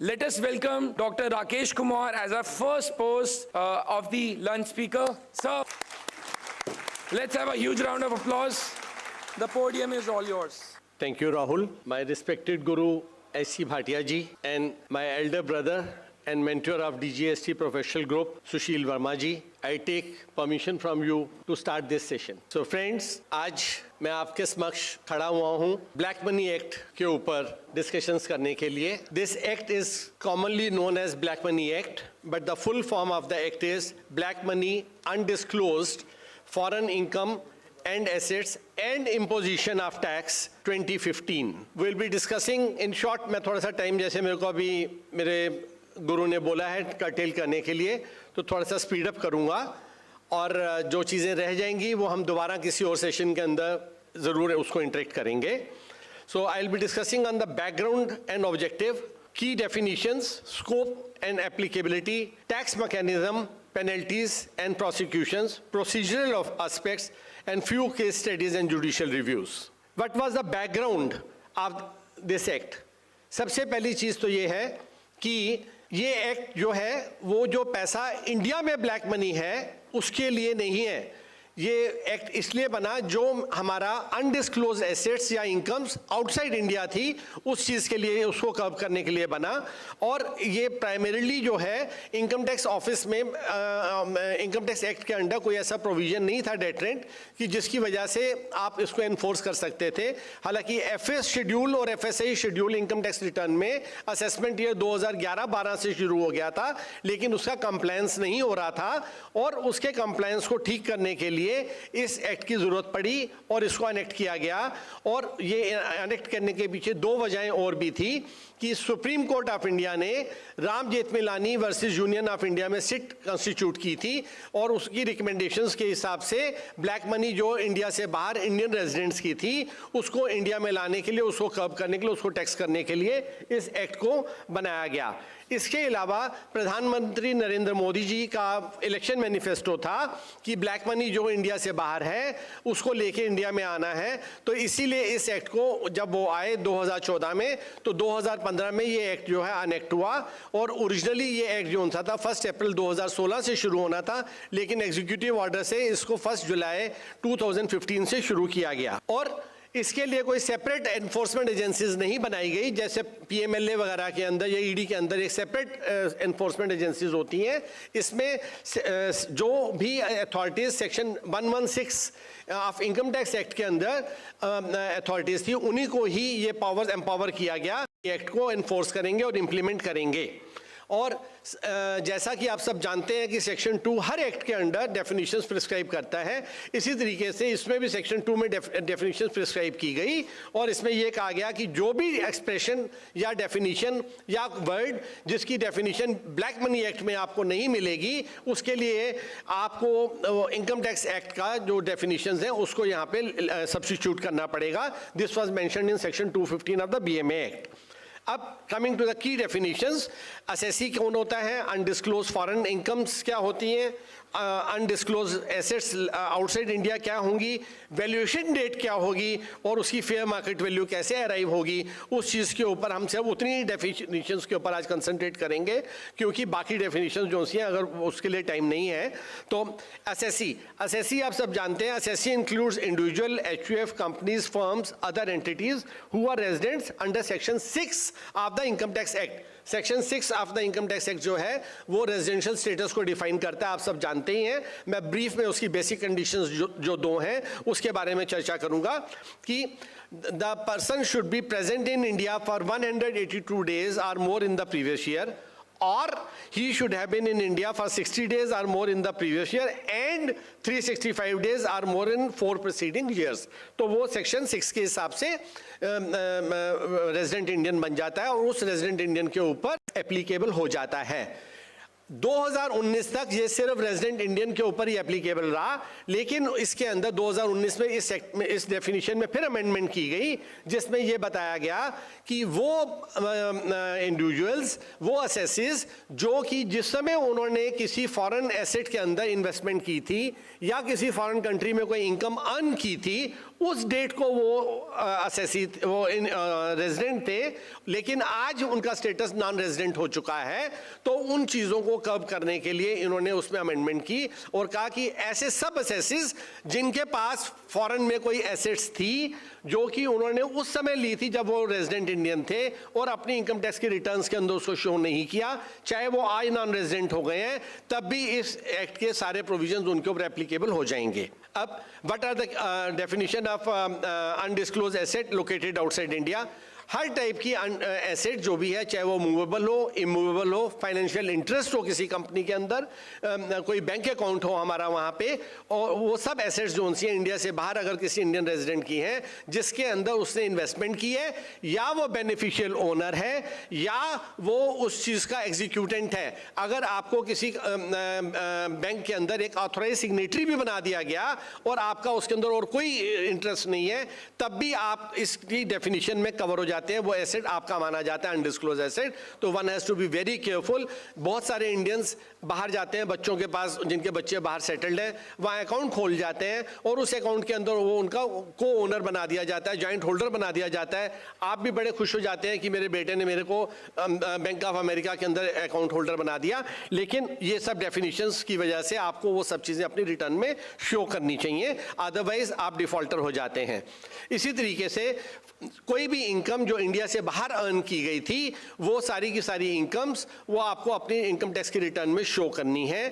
Let us welcome Dr. Rakesh Kumar as our first post of the lunch speaker. Sir, let's have a huge round of applause. The podium is all yours. Thank you, Rahul. My respected Guru S.C. Bhatia ji and my elder brother and mentor of DGST Professional Group, Sushil Verma ji, I take permission from you to start this session. So friends, आज मैं आपके समक्ष खड़ा हुआ हूँ black money act के ऊपर discussions करने के लिए. This act is commonly known as Black Money Act, but the full form of the act is Black Money Undisclosed Foreign Income and Assets and Imposition of Tax 2015. We'll be discussing in short. मैं थोड़ा सा time जैसे मेरे को अभी मेरे गुरु ने बोला है कर्टेल करने के लिए, तो थोड़ा सा स्पीड अप करूँगा और जो चीज़ें रह जाएंगी वो हम दोबारा किसी और सेशन के अंदर ज़रूर उसको इंटरेक्ट करेंगे. So I will be discussing on the background and objective, key definitions, scope and applicability, tax mechanism, penalties and prosecutions, procedural of aspects, and few case studies and judicial reviews. What was the background of this act? सबसे पहली चीज़ तो ये है कि ये act जो है वो जो पैसा इंडिया में ब्लैक मनी है उसके लिए नहीं है. ये एक्ट इसलिए बना जो हमारा अनडिस्क्लोज एसेट्स या इनकम्स आउटसाइड इंडिया थी उस चीज़ के लिए, उसको कर्व करने के लिए बना. और ये प्राइमरीली जो है इनकम टैक्स ऑफिस में इनकम टैक्स एक्ट के अंडर कोई ऐसा प्रोविज़न नहीं था डेटरेंट कि जिसकी वजह से आप इसको एनफोर्स कर सकते थे. हालांकि एफएस शेड्यूल और FSI schedule income tax return में असेसमेंट ईयर 2011-12 से शुरू हो गया था, लेकिन उसका कंप्लायंस नहीं हो रहा था और उसके कंप्लायंस को ठीक करने के लिए इस एक्ट की जरूरत पड़ी और इसको अनेक्ट किया गया. और ये अनेक्ट करने के पीछे दो वजहें और भी थी कि सुप्रीम कोर्ट ऑफ इंडिया ने Ram Jethmalani versus union of India में सिट कॉन्स्टिट्यूट की थी और उसकी रिकमेंडेशंस के हिसाब से ब्लैक मनी जो इंडिया से बाहर इंडियन रेजिडेंट्स की थी उसको इंडिया में लाने के लिए, उसको कर्ब करने के लिए, उसको टैक्स करने के लिए इस एक्ट को बनाया गया. इसके अलावा प्रधानमंत्री नरेंद्र मोदी जी का इलेक्शन मैनिफेस्टो था कि ब्लैक मनी जो इंडिया से बाहर है उसको लेके इंडिया में आना है. तो इसीलिए इस एक्ट को जब वो आए 2014 में, तो 2015 में ये एक्ट जो है अनेक्ट हुआ. और ओरिजिनली ये एक्ट जो था 1 अप्रैल 2016 से शुरू होना था, लेकिन एग्जीक्यूटिव ऑर्डर से इसको 1 जुलाई 2015 से शुरू किया गया. और इसके लिए कोई सेपरेट एनफोर्समेंट एजेंसीज नहीं बनाई गई, जैसे पीएमएलए वगैरह के अंदर या ईडी के अंदर एक सेपरेट एनफोर्समेंट एजेंसीज होती हैं. इसमें जो भी authorities section 116 of income tax act के अंदर अथॉरिटीज थी उन्हीं को ही ये पावर्स एम्पावर किया गया, एक्ट को एनफोर्स करेंगे और इम्प्लीमेंट करेंगे. और जैसा कि आप सब जानते हैं कि सेक्शन 2 हर एक्ट के अंडर डेफिनेशंस प्रिस्क्राइब करता है, इसी तरीके से इसमें भी सेक्शन 2 में डेफिनेशंस प्रिस्क्राइब की गई. और इसमें यह कहा गया कि जो भी एक्सप्रेशन या डेफिनेशन या वर्ड जिसकी डेफिनेशन ब्लैक मनी एक्ट में आपको नहीं मिलेगी उसके लिए आपको इनकम टैक्स एक्ट का जो डेफिनेशंस है उसको यहाँ पे सब्स्टिट्यूट करना पड़ेगा. This was mentioned in section 215 of the BMA act. अब coming to the key definitions, assessee कौन होता है, अनडिस्क्लोज फॉरेन इनकम्स क्या होती हैं, अनडिस्क्लोज एसेट्स आउटसाइड इंडिया क्या होंगी, वैल्यूएशन डेट क्या होगी और उसकी फेयर मार्केट वैल्यू कैसे अराइव होगी, उस चीज़ के ऊपर हम सब उतनी डेफिनेशंस के ऊपर आज कंसंट्रेट करेंगे क्योंकि बाकी डेफिनेशंस जो हैं अगर उसके लिए टाइम नहीं है. तो असेसी आप सब जानते हैं, assessee includes individual, HUF companies, firms, other entities who are residents under section 6 of the income tax act. Section 6 of the income tax act जो है वो रेजिडेंशियल स्टेटस को डिफाइन करता है, आप सब जानते ही हैं. मैं ब्रीफ में उसकी बेसिक कंडीशंस जो दो हैं उसके बारे में चर्चा करूंगा कि the person should be present in India for 182 days और more in the previous year, or he should have been in India for 60 days or more in the previous year and 365 days or more in 4 preceding years. तो वो section 6 के हिसाब से resident Indian बन जाता है और उस रेजिडेंट इंडियन के ऊपर एप्लीकेबल हो जाता है. 2019 तक ये सिर्फ रेजिडेंट इंडियन के ऊपर ही एप्लीकेबल रहा, लेकिन इसके अंदर 2019 में इस एक्ट में, इस डेफिनेशन में फिर अमेंडमेंट की गई, जिसमें यह बताया गया कि वो इंडिविजुअल्स, वो असेसिस जो कि जिस समय उन्होंने किसी फॉरेन एसेट के अंदर इन्वेस्टमेंट की थी या किसी फॉरेन कंट्री में कोई इनकम अर्न की थी, उस डेट को वो असेसी, वो रेजिडेंट थे, लेकिन आज उनका स्टेटस नॉन रेजिडेंट हो चुका है। तो उन चीज़ों को कर्ब करने के लिए इन्होंने उसमें अमेंडमेंट की और कहा कि ऐसे सब असेसिस जिनके पास फॉरेन में कोई एसेट्स थी जो कि उन्होंने उस समय ली थी जब वो रेजिडेंट इंडियन थे और अपनी इनकम टैक्स के रिटर्न्स के अंदर उसको शो नहीं किया, चाहे वो आज नॉन रेजिडेंट हो गए हैं, तब भी इस एक्ट के सारे प्रोविजंस उनके ऊपर एप्लीकेबल हो जाएंगे। अब what are the definition of undisclosed asset located outside India? हर टाइप की एसेट जो भी है, चाहे वो मूवेबल हो, इमूवेबल हो, फाइनेंशियल इंटरेस्ट हो किसी कंपनी के अंदर, कोई बैंक अकाउंट हो हमारा वहाँ पे, और वो सब एसेट्स जो उनसी इंडिया से बाहर अगर किसी इंडियन रेजिडेंट की हैं जिसके अंदर उसने इन्वेस्टमेंट की है, या वो बेनिफिशियल ओनर है या वो उस चीज़ का एग्जीक्यूटेंट है। अगर आपको किसी बैंक के अंदर एक ऑथोराइज सिग्नेटरी भी बना दिया गया और आपका उसके अंदर और कोई इंटरेस्ट नहीं है, तब भी आप इसकी डेफिनेशन में कवर हो जाते हैं, वो एसेट आपका माना जाता है अनडिस्क्लोज एसेट। तो one has to be very careful. बहुत सारे इंडियंस बाहर जाते हैं, बच्चों के पास, जिनके बच्चे बाहर सेटल्ड हैं, वहाँ अकाउंट खोल जाते हैं और उस अकाउंट के अंदर वो उनका को ओनर बना दिया जाता है, जॉइंट होल्डर बना दिया जाता है। आप भी बड़े खुश हो जाते हैं कि मेरे बेटे ने मेरे को बैंक ऑफ अमेरिका के अंदर अकाउंट होल्डर बना दिया, लेकिन ये सब डेफिनेशंस की वजह से आपको वो सब चीज़ें अपनी रिटर्न में शो करनी चाहिए, अदरवाइज आप डिफॉल्टर हो जाते हैं। इसी तरीके से कोई भी इनकम जो इंडिया से बाहर अर्न की गई थी, वो सारी की सारी इनकम्स वो आपको अपनी इनकम टैक्स की रिटर्न में शो करनी है।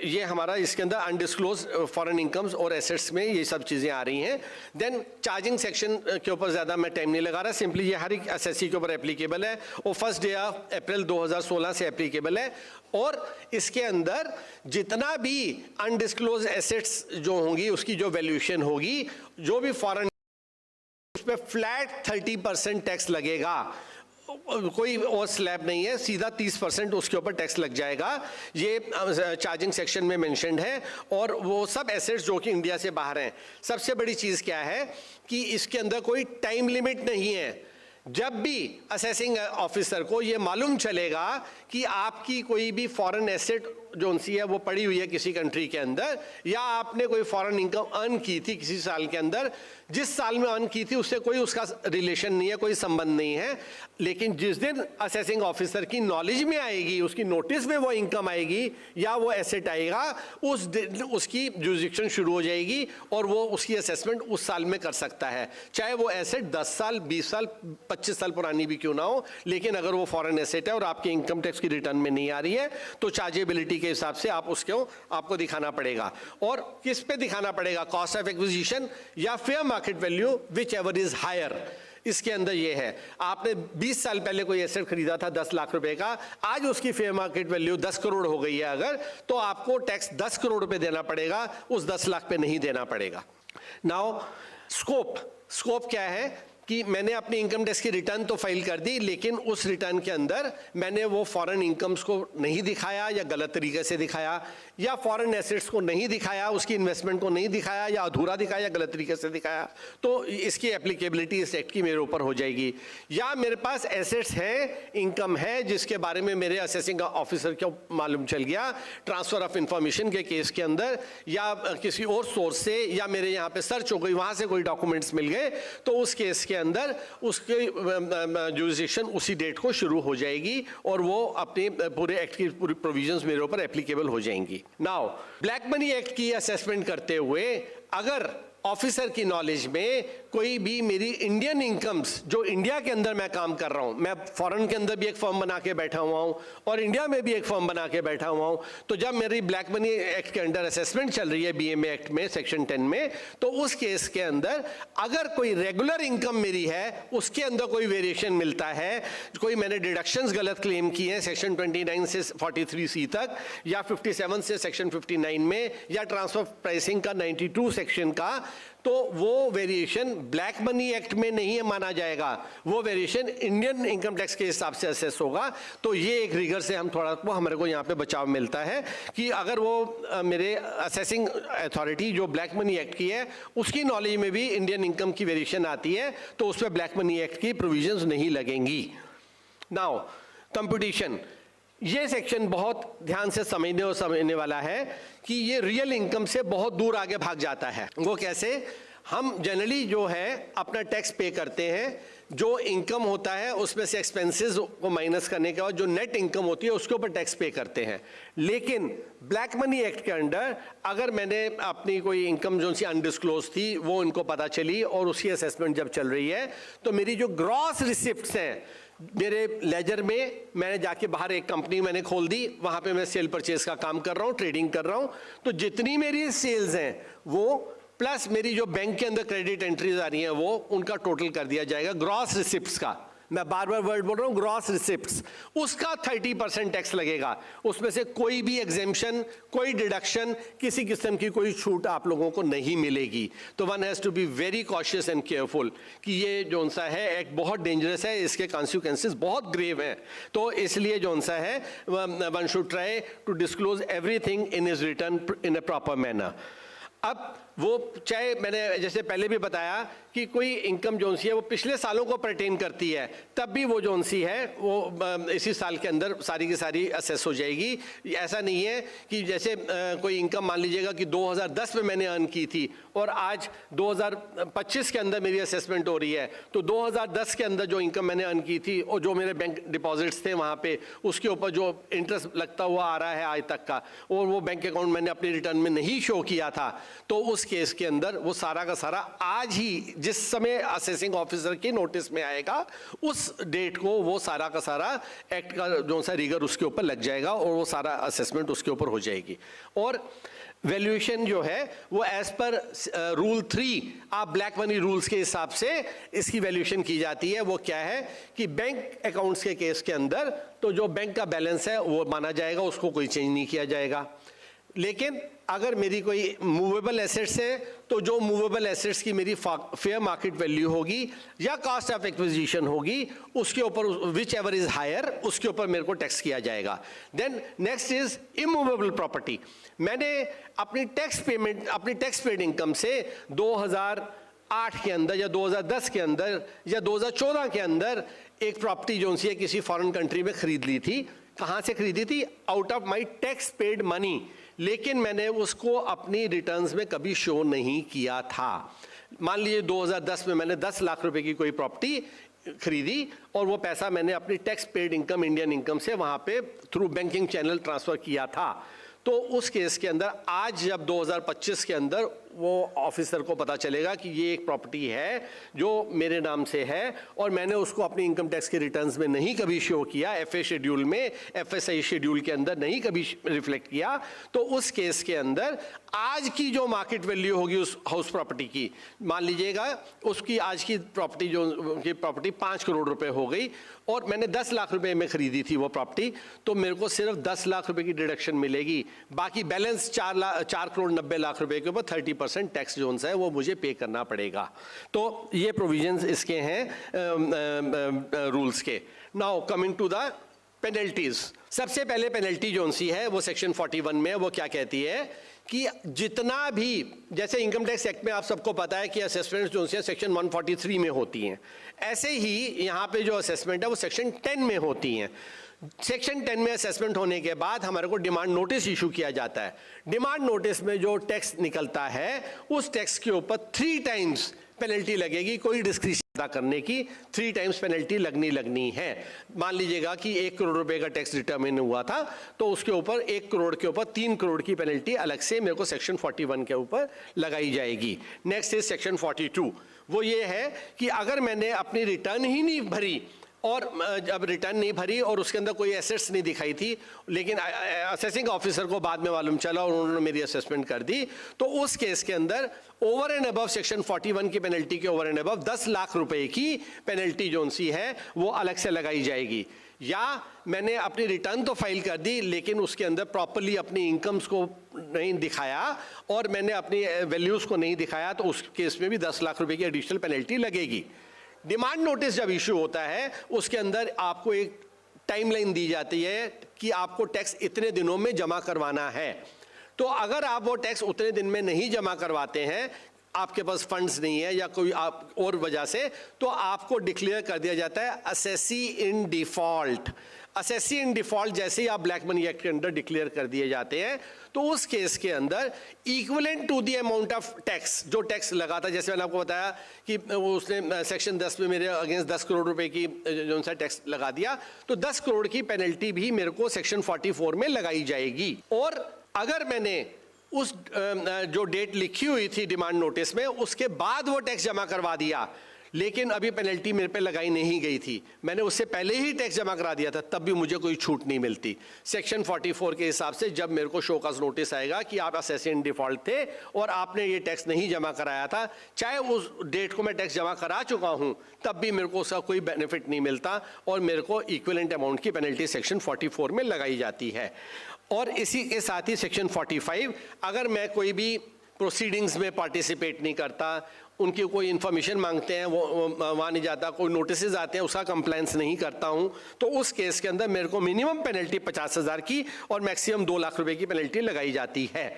ये हमारा इसके अंदर अनडिस्क्लोज फॉरेन इनकम्स और एसेट्स में ये सब चीज़ें आ रही हैं। देन चार्जिंग सेक्शन के ऊपर ज़्यादा मैं टाइम नहीं लगा रहा, सिंपली ये हर एक एसएससी के ऊपर एप्लीकेबल है और 1 डे ऑफ अप्रैल 2016 से एप्लीकेबल है। और इसके अंदर जितना भी अनडिस्क्लोज एसेट्स जो होंगी उसकी जो वैल्यूएशन होगी, जो भी फॉरेन, उस पर फ्लैट 30% टैक्स लगेगा, कोई और स्लैब नहीं है, सीधा 30% उसके ऊपर टैक्स लग जाएगा। ये चार्जिंग सेक्शन में मेंशन्ड है। और वो सब एसेट्स जो कि इंडिया से बाहर हैं। सबसे बड़ी चीज़ क्या है कि इसके अंदर कोई टाइम लिमिट नहीं है। जब भी असेसिंग ऑफिसर को ये मालूम चलेगा कि आपकी कोई भी फॉरेन एसेट जो उनसी है वो पड़ी हुई है किसी कंट्री के अंदर, या आपने कोई फॉरेन इनकम अर्न की थी किसी साल के अंदर, जिस साल में अर्न की थी उससे कोई उसका रिलेशन नहीं है, कोई संबंध नहीं है, लेकिन जिस दिन असेसिंग ऑफिसर की नॉलेज में आएगी, उसकी नोटिस में वो इनकम आएगी या वो एसेट आएगा, उस दिन उसकी जुरिडिक्शन शुरू हो जाएगी और वो उसकी असेसमेंट उस साल में कर सकता है, चाहे वो एसेट 10 साल 20 साल 25 साल पुरानी भी क्यों ना हो। लेकिन अगर वो फॉरेन एसेट है और आपके इनकम टैक्स की रिटर्न में नहीं आ रही है, तो चार्जेबिलिटी के हिसाब से आप उसको आपको दिखाना पड़ेगा। और किस पे दिखाना पड़ेगा? कॉस्ट ऑफ एक्विजिशन या fair market value, whichever is higher. इसके अंदर ये है, आपने 20 साल पहले कोई एसेट खरीदा था 10 लाख रुपए का, आज उसकी फेयर मार्केट वैल्यू 10 करोड़ हो गई है अगर, तो आपको टैक्स 10 करोड़ रुपए देना पड़ेगा, उस 10 लाख पे नहीं देना पड़ेगा। नाउ स्कोप क्या है कि मैंने अपनी इनकम टैक्स की रिटर्न तो फाइल कर दी, लेकिन उस रिटर्न के अंदर मैंने वो फॉरेन इनकम्स को नहीं दिखाया या गलत तरीके से दिखाया, या फॉरेन एसेट्स को नहीं दिखाया, उसकी इन्वेस्टमेंट को नहीं दिखाया, या अधूरा दिखाया या गलत तरीके से दिखाया, तो इसकी एप्लीकेबिलिटी इस एक्ट की मेरे ऊपर हो जाएगी। या मेरे पास एसेट्स हैं, इनकम है, जिसके बारे में मेरे असेसिंग ऑफिसर को मालूम चल गया ट्रांसफर ऑफ इंफॉर्मेशन के केस के अंदर, या किसी और सोर्स से, या मेरे यहाँ पे सर्च हो गई, वहाँ से कोई डॉक्यूमेंट्स मिल गए, तो उस केस के अंदर उसके जुरिडिक्शन उसी डेट को शुरू हो जाएगी और वो अपने पूरे एक्ट की पूरी प्रोविजंस मेरे ऊपर एप्लीकेबल हो जाएंगी। नाउ ब्लैक मनी एक्ट की असेसमेंट करते हुए अगर ऑफिसर की नॉलेज में कोई भी मेरी इंडियन इनकम्स, जो इंडिया के अंदर मैं काम कर रहा हूं, मैं फॉरेन के अंदर भी एक फर्म बना के बैठा हुआ हूं और इंडिया में भी एक फर्म बना के बैठा हुआ हूं, तो जब मेरी ब्लैक मनी एक्ट के अंडर असेसमेंट चल रही है बीएमए एक्ट में सेक्शन 10 में, तो उस केस के अंदर अगर कोई रेगुलर इनकम मेरी है उसके अंदर कोई वेरिएशन मिलता है, कोई मैंने डिडक्शंस गलत क्लेम किए हैं सेक्शन 29 से 43C तक, या 57 से सेक्शन 59 में, या ट्रांसफर प्राइसिंग का 92 सेक्शन का, तो वो वेरिएशन ब्लैक मनी एक्ट में नहीं माना जाएगा, वो वेरिएशन इंडियन इनकम टैक्स के हिसाब से असेस होगा। तो ये एक रिगर से हम थोड़ा वो हमारे को यहाँ पे बचाव मिलता है कि अगर वो मेरे असेसिंग अथॉरिटी जो ब्लैक मनी एक्ट की है उसकी नॉलेज में भी इंडियन इनकम की वेरिएशन आती है तो उसमें ब्लैक मनी एक्ट की प्रोविजंस नहीं लगेंगी। नाउ कंप्यूटेशन, ये सेक्शन बहुत ध्यान से समझने वाला है कि ये रियल इनकम से बहुत दूर आगे भाग जाता है। वो कैसे? हम जनरली जो है अपना टैक्स पे करते हैं, जो इनकम होता है उसमें से एक्सपेंसेस को माइनस करने के बाद जो नेट इनकम होती है उसके ऊपर टैक्स पे करते हैं। लेकिन ब्लैक मनी एक्ट के अंडर अगर मैंने अपनी कोई इनकम जो सी अनडिस्क्लोज थी वो इनको पता चली और उसकी असेसमेंट जब चल रही है तो मेरी जो ग्रॉस रिसिप्ट्स हैं मेरे लेजर में, मैंने जाके बाहर एक कंपनी मैंने खोल दी, वहां पे मैं सेल परचेज का काम कर रहा हूँ, ट्रेडिंग कर रहा हूँ, तो जितनी मेरी सेल्स हैं वो प्लस मेरी जो बैंक के अंदर क्रेडिट एंट्रीज आ रही हैं वो उनका टोटल कर दिया जाएगा ग्रॉस रिसिप्ट्स का। मैं बार बार वर्ड बोल रहा हूँ ग्रॉस रिसिप्ट्स, उसका 30% टैक्स लगेगा। उसमें से कोई भी एग्जेम्पशन, कोई डिडक्शन, किसी किस्म की कोई छूट आप लोगों को नहीं मिलेगी। तो one has to be very cautious and careful कि ये जो सा है एक बहुत डेंजरस है, इसके कॉन्सिक्वेंसेस बहुत ग्रेव हैं। तो इसलिए जो सा है one should try to disclose everything in his return in a proper manner. अब वो चाहे मैंने जैसे पहले भी बताया कि कोई इनकम जोन सी है वो पिछले सालों को परटेन करती है, तब भी वो जोन सी है वो इसी साल के अंदर सारी की सारी असेस हो जाएगी। ऐसा नहीं है कि जैसे कोई इनकम मान लीजिएगा कि 2010 में मैंने अर्न की थी और आज 2025 के अंदर मेरी असेसमेंट हो रही है, तो 2010 के अंदर जो इनकम मैंने अर्न की थी और जो मेरे बैंक डिपॉजिट्स थे वहाँ पे उसके ऊपर जो इंटरेस्ट लगता हुआ आ रहा है आज तक का, और वो बैंक अकाउंट मैंने अपने रिटर्न में नहीं शो किया था, तो उस केस के अंदर वो सारा का सारा आज ही जिस समय असेसिंग ऑफिसर के नोटिस में आएगा उस डेट को वो सारा का सारा एक्ट का जो सा रिगर उसके ऊपर लग जाएगा और वो सारा असेसमेंट उसके ऊपर हो जाएगी। और वैल्यूएशन जो है वो एज पर रूल 3 आप ब्लैक मनी रूल्स के हिसाब से इसकी वैल्यूएशन की जाती है। वो क्या है कि बैंक अकाउंट्स के केस के अंदर तो जो बैंक का बैलेंस है वो माना जाएगा, उसको कोई चेंज नहीं किया जाएगा। लेकिन अगर मेरी कोई मूवेबल एसेट्स है तो जो मूवेबल एसेट्स की मेरी फेयर मार्केट वैल्यू होगी या कॉस्ट ऑफ एक्विजिशन होगी उसके ऊपर विच एवर इज हायर उसके ऊपर मेरे को टैक्स किया जाएगा। Then next is immovable property. मैंने अपनी टैक्स पेमेंट अपनी टैक्स पेड इनकम से 2008 के अंदर या 2010 के अंदर या 2014 के अंदर एक प्रॉपर्टी जो सी है किसी फॉरेन कंट्री में खरीद ली थी। कहाँ से खरीदी थी? Out of my tax paid money. लेकिन मैंने उसको अपनी रिटर्न्स में कभी शो नहीं किया था। मान लीजिए 2010 में मैंने 10 लाख रुपए की कोई प्रॉपर्टी खरीदी और वो पैसा मैंने अपनी tax paid income Indian income से वहाँ पे थ्रू बैंकिंग चैनल ट्रांसफ़र किया था। तो उस केस के अंदर आज जब 2025 के अंदर वो ऑफिसर को पता चलेगा कि ये एक प्रॉपर्टी है जो मेरे नाम से है और मैंने उसको अपनी इनकम टैक्स के रिटर्न्स में नहीं कभी शो किया, एफए शेड्यूल में, एफएसआई शेड्यूल के अंदर नहीं कभी रिफ्लेक्ट किया, तो उस केस के अंदर आज की जो मार्केट वैल्यू होगी उस हाउस प्रॉपर्टी की, मान लीजिएगा उसकी आज की प्रॉपर्टी जो की प्रॉपर्टी 5 करोड़ रुपए हो गई और मैंने 10 लाख रुपए में खरीदी थी वो प्रॉपर्टी, तो मेरे को सिर्फ 10 लाख रुपए की डिडक्शन मिलेगी। बाकी बैलेंस 4 करोड़ 90 लाख रुपए के ऊपर 30% टैक्स जोन है वो मुझे पे करना पड़ेगा। तो ये प्रोविजंस इसके हैं रूल्स के। Now coming to the penalties. सबसे पहले पेनल्टी जोन सी है वो सेक्शन 41 में वो क्या कहती है कि जितना भी, जैसे इनकम टैक्स एक्ट में आप सबको पता है कि असेसमेंट जो है सेक्शन 143 में होती हैं, ऐसे ही यहाँ पे जो असेसमेंट है वो सेक्शन 10 में होती हैं। सेक्शन 10 में असेसमेंट होने के बाद हमारे को डिमांड नोटिस इशू किया जाता है। डिमांड नोटिस में जो टैक्स निकलता है उस टैक्स के ऊपर 3 टाइम्स पेनल्टी लगेगी। कोई डिस्क्रिशन अदा करने की 3 टाइम्स पेनल्टी लगनी है। मान लीजिएगा कि 1 करोड़ रुपए का टैक्स डिटरमिन हुआ था तो उसके ऊपर 1 करोड़ के ऊपर 3 करोड़ की पेनल्टी अलग से मेरे को सेक्शन 41 के ऊपर लगाई जाएगी। Next is section 42। वो ये है कि अगर मैंने अपनी रिटर्न ही नहीं भरी और जब रिटर्न नहीं भरी और उसके अंदर कोई एसेट्स नहीं दिखाई थी, लेकिन असेसिंग ऑफिसर को बाद में मालूम चला और उन्होंने मेरी असेसमेंट कर दी, तो उस केस के अंदर ओवर एंड अबव सेक्शन 41 की पेनल्टी के ओवर एंड अबव 10 लाख रुपए की पेनल्टी जो सी है वो अलग से लगाई जाएगी। या मैंने अपनी रिटर्न तो फाइल कर दी लेकिन उसके अंदर प्रॉपर्ली अपनी इनकम्स को नहीं दिखाया और मैंने अपनी वैल्यूज को नहीं दिखाया, तो उस केस में भी 10 लाख रुपए की एडिशनल पेनल्टी लगेगी। डिमांड नोटिस जब इशू होता है उसके अंदर आपको एक टाइमलाइन दी जाती है कि आपको टैक्स इतने दिनों में जमा करवाना है। तो अगर आप वो टैक्स उतने दिन में नहीं जमा करवाते हैं, आपके पास फंड्स नहीं है या कोई आप और वजह से, तो आपको डिक्लेयर कर दिया जाता है assessee in default. Assessee in default जैसे ही आप ब्लैक मनी एक्ट के अंदर डिक्लेयर कर दिए जाते हैं, तो उस केस के अंदर equivalent to the amount of tax, जो टैक्स लगा था, जैसे मैंने आपको बताया कि उसने सेक्शन 10 में मेरे अगेंस्ट 10 करोड़ रुपए की जो सा टैक्स लगा दिया, तो 10 करोड़ की पेनल्टी भी मेरे को सेक्शन 44 में लगाई जाएगी। और अगर मैंने उस जो डेट लिखी हुई थी डिमांड नोटिस में उसके बाद वो टैक्स जमा करवा दिया, लेकिन अभी पेनल्टी मेरे पे लगाई नहीं गई थी, मैंने उससे पहले ही टैक्स जमा करा दिया था, तब भी मुझे कोई छूट नहीं मिलती। सेक्शन 44 के हिसाब से जब मेरे को शोकॉज नोटिस आएगा कि आप असेसी इन डिफॉल्ट थे और आपने ये टैक्स नहीं जमा कराया था, चाहे उस डेट को मैं टैक्स जमा करा चुका हूं, तब भी मेरे को उसका कोई बेनिफिट नहीं मिलता और मेरे को इक्विवेलेंट अमाउंट की पेनल्टी सेक्शन 44 में लगाई जाती है। और इसी के साथ ही सेक्शन 45, अगर मैं कोई भी प्रोसीडिंग्स में पार्टिसिपेट नहीं करता, उनकी कोई इन्फॉर्मेशन मांगते हैं वो वहाँ नहीं जाता, कोई नोटिस आते हैं उसका कंप्लायंस नहीं करता हूँ, तो उस केस के अंदर मेरे को मिनिमम पेनल्टी 50,000 की और मैक्सिमम 2 लाख रुपए की पेनल्टी लगाई जाती है।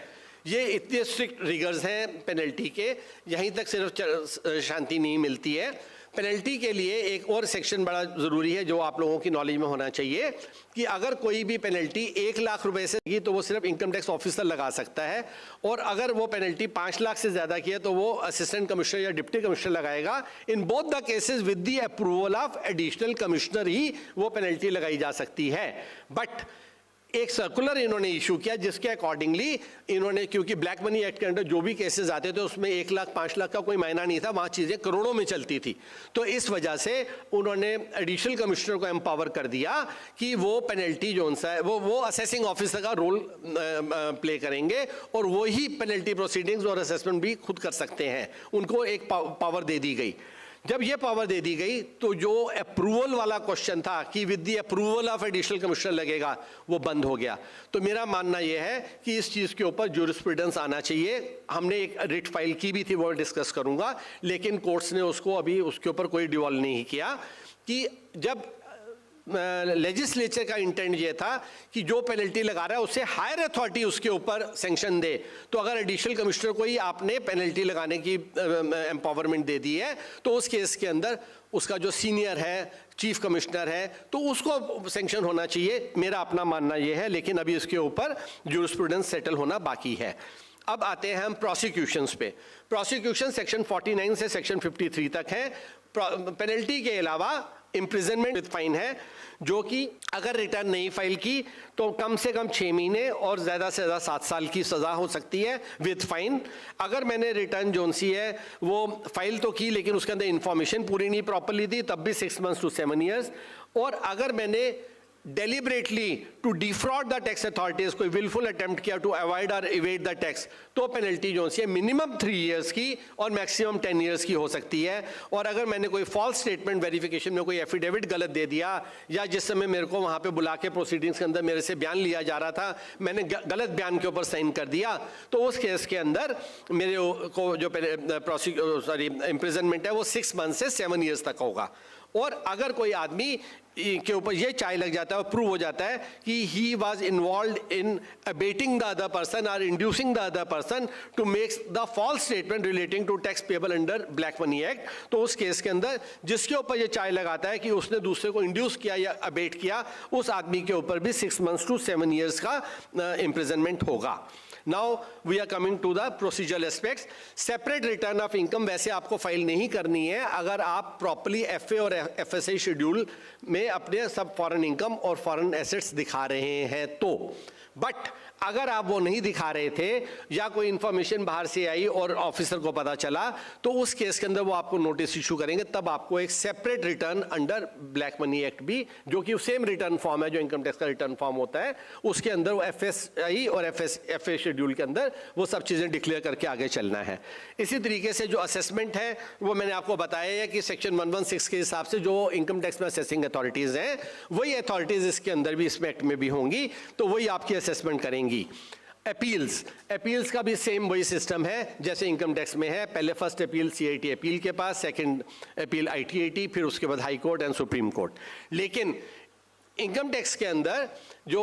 ये इतने स्ट्रिक्ट रिगर्स हैं पेनल्टी के, यहीं तक सिर्फ शांति नहीं मिलती है। पेनल्टी के लिए एक और सेक्शन बड़ा ज़रूरी है जो आप लोगों की नॉलेज में होना चाहिए कि अगर कोई भी पेनल्टी 1 लाख रुपए से की तो वो सिर्फ इनकम टैक्स ऑफिसर लगा सकता है, और अगर वो पेनल्टी 5 लाख से ज़्यादा की है तो वो असिस्टेंट कमिश्नर या डिप्टी कमिश्नर लगाएगा। In both the cases with the approval of additional commissioner ही वो पेनल्टी लगाई जा सकती है। बट एक सर्कुलर इन्होंने इशू किया जिसके अकॉर्डिंगली इन्होंने, क्योंकि ब्लैक मनी एक्ट के अंडर जो भी केसेस आते थे उसमें 1 लाख 5 लाख का कोई मायना नहीं था, वहाँ चीज़ें करोड़ों में चलती थी, तो इस वजह से उन्होंने एडिशनल कमिश्नर को एम्पावर कर दिया कि वो पेनल्टी जो सा है वो असेसिंग ऑफिसर का रोल प्ले करेंगे और वो ही पेनल्टी प्रोसीडिंग्स और असेसमेंट भी खुद कर सकते हैं, उनको एक पावर दे दी गई। जब ये पावर दे दी गई तो जो अप्रूवल वाला क्वेश्चन था कि with the approval of additional commissioner लगेगा, वो बंद हो गया। तो मेरा मानना यह है कि इस चीज़ के ऊपर ज्यूरिस्प्रूडेंस आना चाहिए। हमने एक रिट फाइल की भी थी, वो डिस्कस करूंगा, लेकिन कोर्ट्स ने उसको अभी उसके ऊपर कोई डिवॉल्व नहीं किया कि जब लेजिस्लेचर का इंटेंट ये था कि जो पेनल्टी लगा रहा है उससे हायर अथॉरिटी उसके ऊपर सैंक्शन दे, तो अगर एडिशनल कमिश्नर को ही आपने पेनल्टी लगाने की एम्पावरमेंट दे दी है तो उस केस के अंदर उसका जो सीनियर है, चीफ कमिश्नर है, तो उसको सैंक्शन होना चाहिए। मेरा अपना मानना ये है, लेकिन अभी इसके ऊपर ज्यूरिस्प्रूडेंस सेटल होना बाकी है। अब आते हैं हम प्रोसिक्यूशंस पे। प्रोसिक्यूशन सेक्शन 49 से सेक्शन 53 तक है। पेनल्टी के अलावा इम्प्रिजनमेंट विद फाइन है, जो कि अगर रिटर्न नहीं फाइल की तो कम से कम 6 महीने और ज़्यादा से ज़्यादा 7 साल की सज़ा हो सकती है विद फाइन। अगर मैंने रिटर्न जो सी है वो फाइल तो की लेकिन उसके अंदर इंफॉर्मेशन पूरी नहीं प्रॉपरली दी, तब भी 6 months to 7 years। और अगर मैंने deliberately to defraud the tax authorities, कोई विलफुल अटेम्प्ट किया टू अवॉइड और इवेड द टैक्स, तो पेनल्टी जो सी है मिनिमम 3 years की और मैक्सिमम 10 years की हो सकती है। और अगर मैंने कोई फॉल्स स्टेटमेंट वेरिफिकेशन में कोई एफिडेविट गलत दे दिया, या जिस समय मेरे को वहाँ पे बुला के प्रोसीडिंग्स के अंदर मेरे से बयान लिया जा रहा था, मैंने गलत बयान के ऊपर साइन कर दिया, तो उस केस के अंदर मेरे को जो इम्प्रिजनमेंट है वो 6 months से 7 years तक होगा। और अगर कोई आदमी के ऊपर ये चार्ज लग जाता है और प्रूव हो जाता है कि he was involved in abetting the other person और inducing the other person to make the false statement relating to tax payable under black money act, तो उस केस के अंदर जिसके ऊपर ये चार्ज लगाता है कि उसने दूसरे को इंड्यूस किया या अबेट किया, उस आदमी के ऊपर भी 6 months to 7 years का इम्प्रिजनमेंट होगा। Now we are coming to the procedural aspects. Separate return of income वैसे आपको फाइल नहीं करनी है अगर आप प्रॉपरली FA और FSA शेड्यूल में में अपने सब फॉरेन इनकम और फॉरेन एसेट्स दिखा रहे हैं तो। बट अगर आप वो नहीं दिखा रहे थे या कोई इंफॉर्मेशन बाहर से आई और ऑफिसर को पता चला, तो उस केस के अंदर वो आपको नोटिस इशू करेंगे, तब आपको एक separate return under black money act भी, जो कि सेम रिटर्न फॉर्म है जो इनकम टैक्स का रिटर्न फॉर्म होता है, उसके अंदर वो FSI और FA शेड्यूल के अंदर वो सब चीज़ें डिक्लेयर करके आगे चलना है। इसी तरीके से जो असेसमेंट है वो मैंने आपको बताया है कि सेक्शन 116 के हिसाब से जो इनकम टैक्स में असेसिंग अथॉरिटीज़ हैं, वही अथॉरिटीज़ इसके अंदर भी, इसमें एक्ट में भी होंगी, तो वही आपकी असेसमेंट करेंगी। अपील्स का भी सेम वही सिस्टम है जैसे इनकम टैक्स में है। पहले फर्स्ट अपील CIT अपील के पास, सेकंड अपील ITAT, फिर उसके बाद high court and supreme court. लेकिन इनकम टैक्स के अंदर जो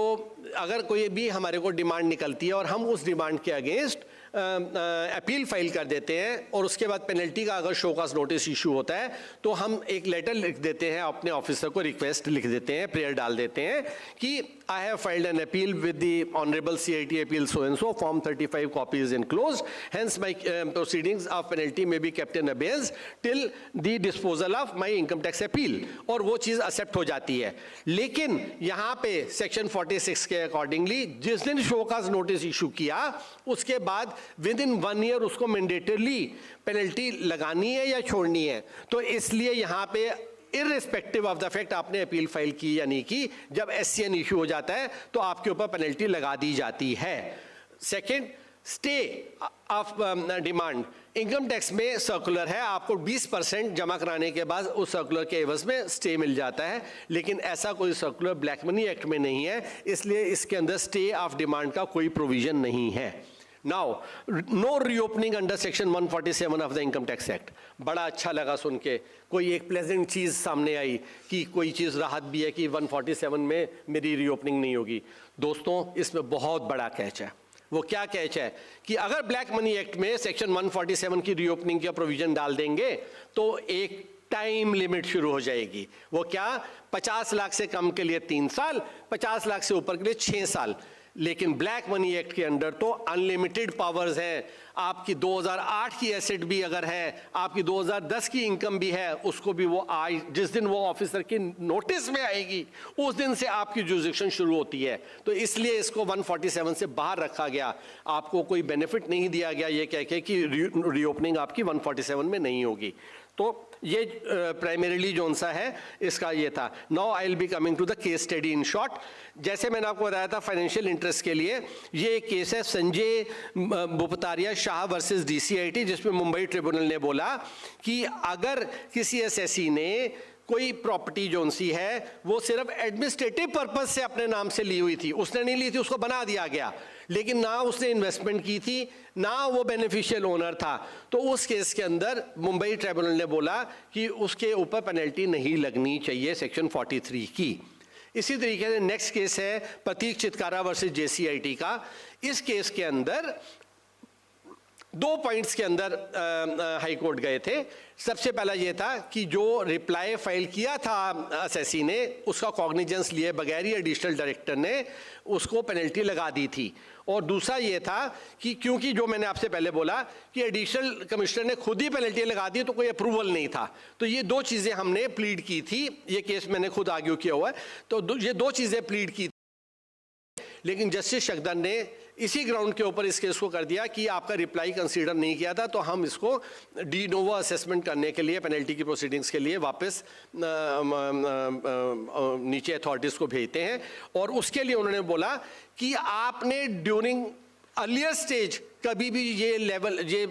अगर कोई भी हमारे को डिमांड निकलती है और हम उस डिमांड के अगेंस्ट अपील फाइल कर देते हैं और उसके बाद पेनल्टी का अगर शो कॉज नोटिस इशू होता है, तो हम एक लेटर लिख देते हैं अपने ऑफिसर को, रिक्वेस्ट लिख देते हैं, प्रेयर डाल देते हैं कि I have filed an appeal with the honourable CIT appeal so and so, form 35 copies enclosed, hence my proceedings of penalty may be kept in abeyance till the disposal of my income tax appeal, और वो चीज़ accept हो जाती है। लेकिन यहाँ पे section 46 के accordingly जिस दिन शो कॉज नोटिस इशू किया, उसके बाद विद इन 1 ईयर उसको मैंडेटरली पेनल्टी लगानी है या छोड़नी है। तो इसलिए यहाँ पे इररिस्पेक्टिव ऑफ द फैक्ट आपने अपील फाइल की या नहीं की, जब SCN इशू हो जाता है तो आपके ऊपर पेनल्टी लगा दी जाती है। Second, stay of demand. Income tax में सर्कुलर है, आपको 20% जमा कराने के बाद उस सर्कुलर के एवज में स्टे मिल जाता है, लेकिन ऐसा कोई सर्कुलर ब्लैक मनी एक्ट में नहीं है, इसलिए इसके अंदर स्टे ऑफ डिमांड का कोई प्रोविजन नहीं है। Now, no reopening under section 147 of the income tax act. बड़ा अच्छा लगा सुन के, कोई एक प्लेजेंट चीज़ सामने आई कि कोई चीज़ राहत भी है कि 147 में मेरी रीओपनिंग नहीं होगी। दोस्तों, इसमें बहुत बड़ा कैच है। वो क्या कैच है कि अगर ब्लैक मनी एक्ट में सेक्शन 147 की रीओपनिंग का प्रोविजन डाल देंगे तो एक टाइम लिमिट शुरू हो जाएगी। वो क्या, 50 लाख से कम के लिए 3 साल, 50 लाख से ऊपर के लिए 6 साल। लेकिन ब्लैक मनी एक्ट के अंडर तो अनलिमिटेड पावर्स हैं। आपकी 2008 की एसेट भी अगर है, आपकी 2010 की इनकम भी है, उसको भी वो आज जिस दिन वो ऑफिसर की नोटिस में आएगी उस दिन से आपकी जुरिसडिक्शन शुरू होती है। तो इसलिए इसको 147 से बाहर रखा गया। आपको कोई बेनिफिट नहीं दिया गया ये कह के कि रीओपनिंग आपकी 147 में नहीं होगी। तो ये प्राइमरीली जोन सा है इसका ये था। Now I will be coming to the case study in short. जैसे मैंने आपको बताया था फाइनेंशियल इंटरेस्ट के लिए, ये एक केस है संजय बुपतारिया शाह वर्सेस DCIT, जिसमें मुंबई ट्रिब्यूनल ने बोला कि अगर किसी एसएससी ने कोई प्रॉपर्टी जोन सी है वो सिर्फ एडमिनिस्ट्रेटिव पर्पस से अपने नाम से ली हुई थी, उसने नहीं ली थी, उसको बना दिया गया, लेकिन ना उसने इन्वेस्टमेंट की थी, ना वो बेनिफिशियल ओनर था, तो उस केस के अंदर मुंबई ट्रिब्यूनल ने बोला कि उसके ऊपर पेनल्टी नहीं लगनी चाहिए सेक्शन 43 की। इसी तरीके से नेक्स्ट केस है प्रतीक चितकारा वर्सेस JCIT का। इस केस के अंदर 2 पॉइंट्स के अंदर हाई कोर्ट गए थे। सबसे पहला ये था कि जो रिप्लाई फाइल किया था असेसी ने, उसका कॉग्निजेंस लिए बगैर ही एडिशनल डायरेक्टर ने उसको पेनल्टी लगा दी थी। और दूसरा ये था कि क्योंकि जो मैंने आपसे पहले बोला कि एडिशनल कमिश्नर ने खुद ही पेनल्टी लगा दी, तो कोई अप्रूवल नहीं था। तो ये 2 चीज़ें हमने प्लीड की थी, ये केस मैंने खुद आर्ग्यू किया हुआ है, तो ये 2 चीज़ें प्लीड की, लेकिन जस्टिस शगदन ने इसी ग्राउंड के ऊपर इस केस को कर दिया कि आपका रिप्लाई कंसीडर नहीं किया था, तो हम इसको डी नोवो असेसमेंट करने के लिए पेनल्टी की प्रोसीडिंग्स के लिए वापस नीचे अथॉरिटीज़ को भेजते हैं। और उसके लिए उन्होंने बोला कि आपने ड्यूरिंग अर्लियर स्टेज कभी भी ये लेवल ये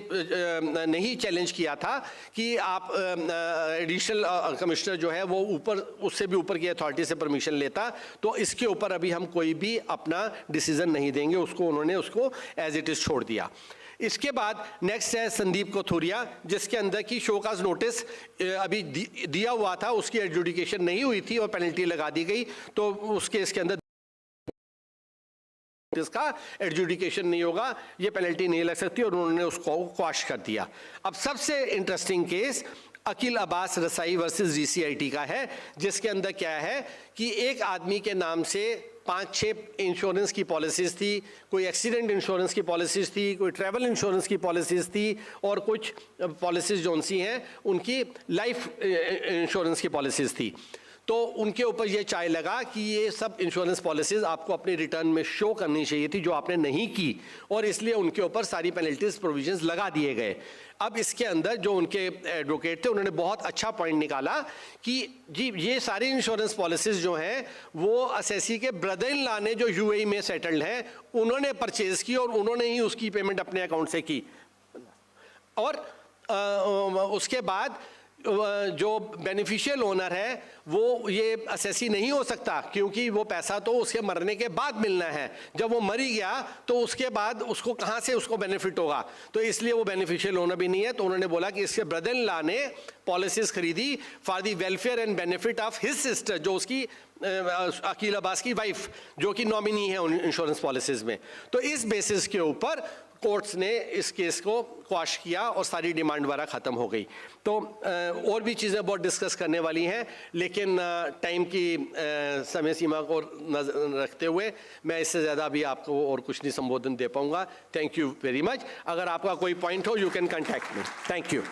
नहीं चैलेंज किया था कि आप एडिशनल कमिश्नर जो है वो ऊपर उससे भी ऊपर की अथॉरिटी से परमिशन लेता, तो इसके ऊपर अभी हम कोई भी अपना डिसीजन नहीं देंगे, उसको उन्होंने उसको एज इट इज़ छोड़ दिया। इसके बाद नेक्स्ट है संदीप कोथुरिया, जिसके अंदर की शो काज नोटिस अभी दिया हुआ था, उसकी एडजुडिकेशन नहीं हुई थी और पेनल्टी लगा दी गई, तो उस केस के अंदर इसका एडजुडिकेशन नहीं होगा, ये पेनल्टी नहीं लग सकती, और उन्होंने उसको क्वाश कर दिया। अब सबसे इंटरेस्टिंग केस अकील अब्बास रसाई वर्सेस DCIT का है, जिसके अंदर क्या है कि एक आदमी के नाम से 5-6 इंश्योरेंस की पॉलिसीज़ थी, कोई एक्सीडेंट इंश्योरेंस की पॉलिसीज़ थी, कोई ट्रैवल इंश्योरेंस की पॉलिसीज़ थी, और कुछ पॉलिसीज़ जो सी हैं उनकी लाइफ इंश्योरेंस की पॉलिसीज़ थी। तो उनके ऊपर ये चाय लगा कि ये सब इंश्योरेंस पॉलिसीज आपको अपनी रिटर्न में शो करनी चाहिए थी, जो आपने नहीं की, और इसलिए उनके ऊपर सारी पेनल्टीज प्रोविजंस लगा दिए गए। अब इसके अंदर जो उनके एडवोकेट थे उन्होंने बहुत अच्छा पॉइंट निकाला कि जी ये सारी इंश्योरेंस पॉलिसीज जो हैं वो असेसी के ब्रदर इन लॉ ने जो यूएई में सेटल्ड हैं उन्होंने परचेज की और उन्होंने ही उसकी पेमेंट अपने अकाउंट से की। और उसके बाद जो बेनिफिशियल ओनर है वो ये असेसी नहीं हो सकता, क्योंकि वो पैसा तो उसके मरने के बाद मिलना है। जब वो मरी गया तो उसके बाद उसको कहाँ से उसको बेनिफिट होगा, तो इसलिए वो बेनिफिशियल ओनर भी नहीं है। तो उन्होंने बोला कि इसके ब्रदर इन लॉ ने पॉलिसीज खरीदी for the welfare and benefit of his sister, जो उसकी अकील अब्बास की वाइफ, जो कि नॉमिनी है उन इंश्योरेंस पॉलिसीज में। तो इस बेसिस के ऊपर कोर्ट्स ने इस केस को क्वाश किया और सारी डिमांड वगैरह ख़त्म हो गई। तो और भी चीज़ें बहुत डिस्कस करने वाली हैं, लेकिन टाइम की समय सीमा को नजर रखते हुए मैं इससे ज़्यादा अभी आपको और कुछ नहीं संबोधन दे पाऊँगा। Thank you very much. अगर आपका कोई पॉइंट हो, you can contact me. Thank you.